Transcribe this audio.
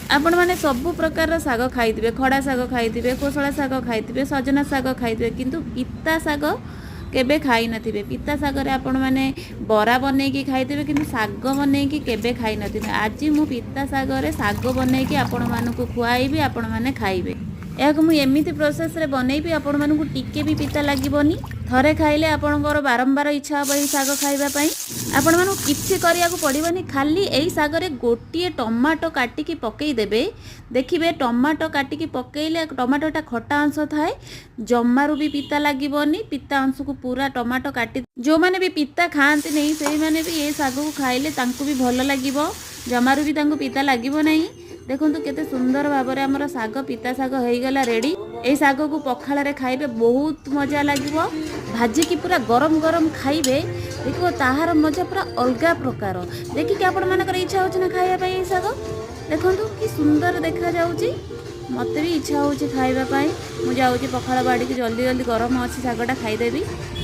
आपण मैंने सबु प्रकार साग खाइथिबे, खड़ा साग खाइथिबे, कोसला साग खाइथिबे, सजना साग खाइथिबे, किंतु पिता साग केबे खाई नथिबे। पिता साग रे आपण माने बरा बनेकी खाइथिबे, किंतु साग बनेकी केबे खाई नथिबे। आज मु पिता साग रे साग बनेकी आपण मानकु खुआइबी, आपण माने खाइबे। याक मु एमिति प्रोसेस रे बनेइबी, आपण मानकु टिके भी पिता लागिबोनी। थरे खाइले आपणकर बारंबार इच्छा हबो एई साग खाइबा पई। आपण मानकु किछि करियाकु पड़िबोनी, खाली एई साग रे गोटिए टमाटो काटिकी पकेई देबे। देखिबे टमाटो काटिकी पकेइले टमाटोटा खटा अंश थाए, जम्मारु भी पिता लागिबोनी। पिता अंश को पूरा टमाटो काटी जो माने भी पिता खाआंती नहीं, सेही माने भी ए साग को खाइले तांकु भी भल लागिबो, जम्मारु भी तांकु पिता लागिबो नहीं। देखंतु केते सुंदर भाबरे हमर साग पिता साग हेइगला रेडी। ए साग को पखाल रे खाइबे बहुत मजा लागिबो। भाजी की पूरा गरम गरम खाइबे, देखो ताहार मजा पूरा अलगा प्रकार। देखि कि आपण मानकर इच्छा होछ ना खाइबा पई ए साग। देखंतु कि सुंदर देखा जाउची, मते भी इच्छा होची खाइबा पई। मु जाउची पखाल बाड़ी के जल्दी जल्दी गरम अछि सागटा खाइदेबी।